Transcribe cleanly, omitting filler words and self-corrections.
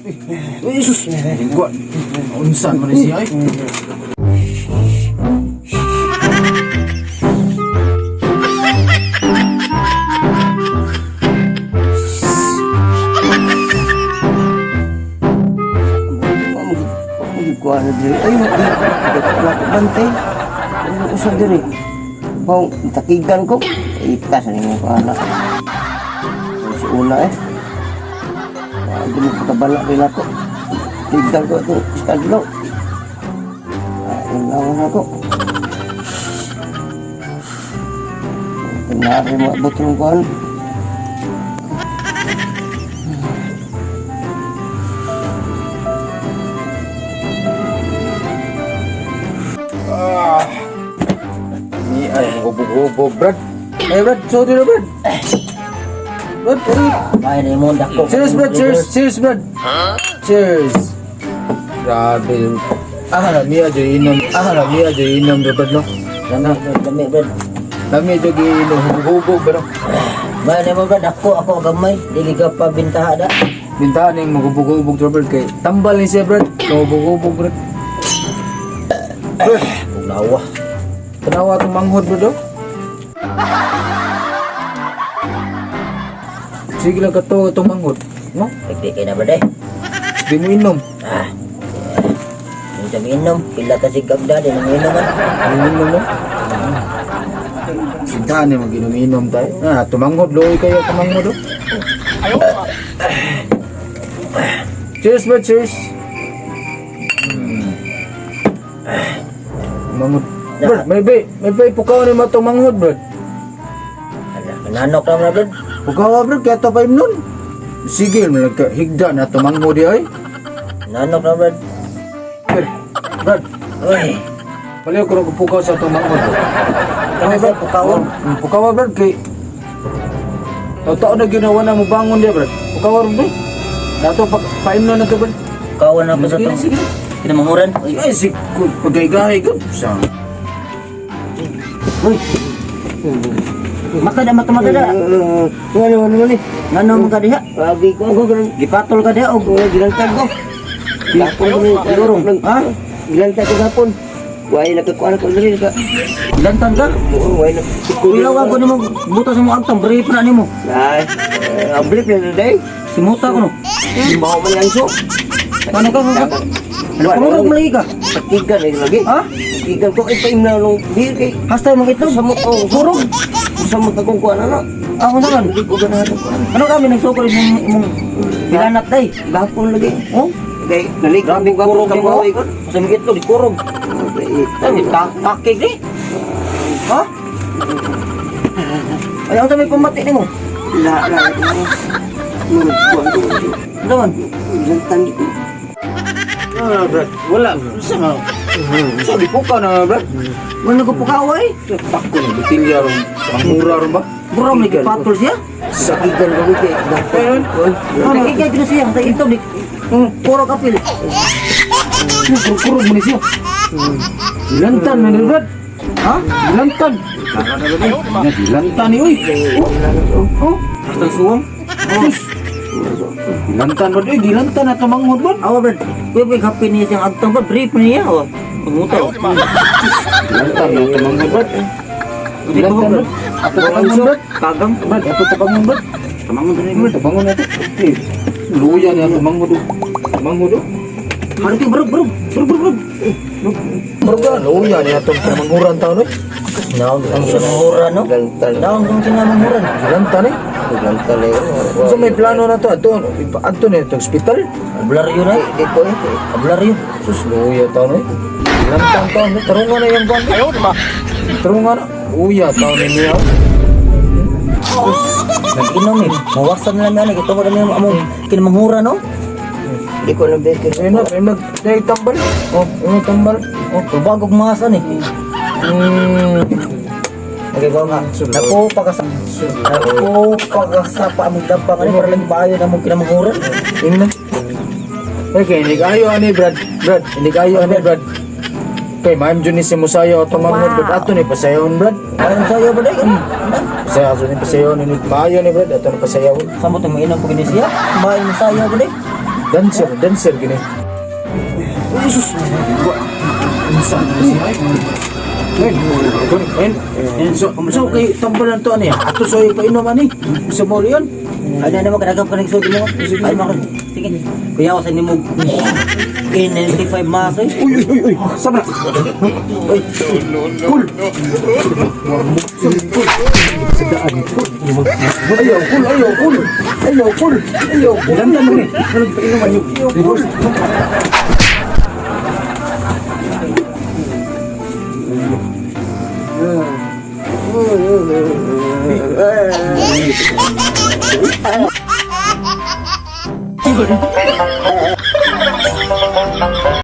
Isus, gua. Unsan man siya ay. Kuha na diri. Ay, bantay. Ano usap diri? Bang, takigan ko. Ikas na yung kuha na. Si una eh. Hindi mo pagkabala rin ako. Takigan ko ito. Iskadlo. Inawan ako. Tinari mo abot yung kuha. Ni ay hubog-hubog, Brad. Ay, Brad, sorry na, Brad. Brad, Ay, na yung dako. cheers, Brad, cheers, cheers, Brad. Cheers. Grabe. Miya jo inom. Miya jo inom, Brad, no? Dami, Brad. Lami jo inom, hubog-hubog, Brad. May na mo, Brad. Ako gamay. Dili ka pa bintaha da. Bintahan yung maghubog-hubog, Brad, kay tambal ni siya, Brad. Hubog-hubog, Brad. Brad, Nawa. tanawa itong manghod, Brad, oh. Sige lang kato itong manghod, no? Pagdi na, Brad eh. Di mo inom. Yung sabi inom. Pila ka sigab da. Di nang inom man. Inom mo? Bintahan yung mag-inom-inom tayo. Tumanghod, loy kayo tumanghod, oh. Cheers, Brad, cheers. Manghod. Brad, may pukaw ni mo itong manghod, Brad. Nanok lang na, Brad. Pukaw, Brad, kaya ito pa yun nun. Sige, higda na itong manghod ay. Nanok na, Brad. Brad, Uy. paliw ko rin pukaw sa itong manghod. Kaya sa pukawan. Pukaw, Brad, kay... Tao-tao na ginawa na mo bangon dia, Brad. Pukaw, Brad. Dato, paimno na ito, Brad. Pukawan na pa sa Sige, itong sige. kinamanguran. Uy. Ay, si pagay-gay ko. Sa... Uy. Mata da. Ano ni? Nanong ka diha? Abi ko gipatol ka diha og gilantag ko. Gapon ko sigurong. Ha? Gilantag ko gapon. Way nakakuan ko diri ka. Gilantag ka? Way na. Kuyaw ko nimo buta sa mo agtang brief na nimo. Ay, ang brief na day. Simuta ko no. Bawo man yang so. Ano ka? Ano ka lagi ka? Patigan lagi. Ha? Patigan ko ay paim na nung beer kay. Hasta mo ito sa mo kurog. Sa mo tagong kuan ano? Ako naman. Hindi ko ganahan ko. Ano kami nagsukol imong bilanat day? Gapon lagi. Oh? Kay nalik kami kurog ka mo. Sa mi ito di kurog. Ay takik di. Ha? Ay ang may pamati nimo. La. Naman. Lantan di ko. Brad, wala. Sa di pukaw na, Brad. Wala ko pukaway. Tako na, bitilya ron. Pangmura ron ba? Bro, may kapatol siya. Sakigan ko kay dapat. Nakikay ko siya sa ito di. Puro kapil. Kurog mo ni siya. Dilantan na ni Brad. Ha? Dilantan. Dilantan ni, uy. Oh, Hasta suwang. sus. Dilantan, Brad. Uy, dilantan na tumanghod, Brad. Awa Brad. Kuya kapil niya siyang agtang Brad. Brief niya. Pagmutaw. Dilantan na tumanghod, Brad. Dilantan, Brad. Ato tabangon, Brad. Kagang. Brad, ato tabangon, Brad. Tamangon din Brad, tabangon na ito. Luya niya tumanghod, oh. Tumanghod, oh. Ano ito bro? Bro, luya niya itong pamanghuran tao, no? Naon ang sinamura no? Naon ang sinamura. Dilantan, eh. Dilantan eh. So may plano na to, ato na itong hospital. Ablaryo na. Ito eh. Ablaryo. Sus, luya tao, no? Dilantan tao, no? Tarungan na yung bang. Ayaw, diba? Tarungan na. Luya tao na niya. Nag-inom eh. Mawasan na namin. Ito mo na among kinamangura no? Hindi ko na bekir. Ayun na, may tambal. Oh, may tambal. Oh, bagong masan eh. Okay, go nga. Napupagkasapa among dampang ano para lang ibayo na mong kinamangura. Yun na. Okay, inigayo ani, Brad. Brad, inigayo ani, Brad. Okay, ma'am Juni si Musayo atong mga Brad. Ato ni pasayon, Brad. Ayun sa'yo ba day? Pasayo ni pasayon ni maayo ni Brad. Ato ni pasayon. Saan mo ito mainam po siya? Kumain mo sa'yo ba day? Dancer gini. Usus. Insan siya. So kay tambalan to ani. Ato soy painom ani. Sa mall yun. Ada naman kadagap ka ng sudo mo. Ay mo. Sige. Kuya ko sa nimo. N95 mas. Uy. Sama. Uy. Cool. Sedaan. Ayaw, cool. Ganda mo ni. Ano painuman niyo?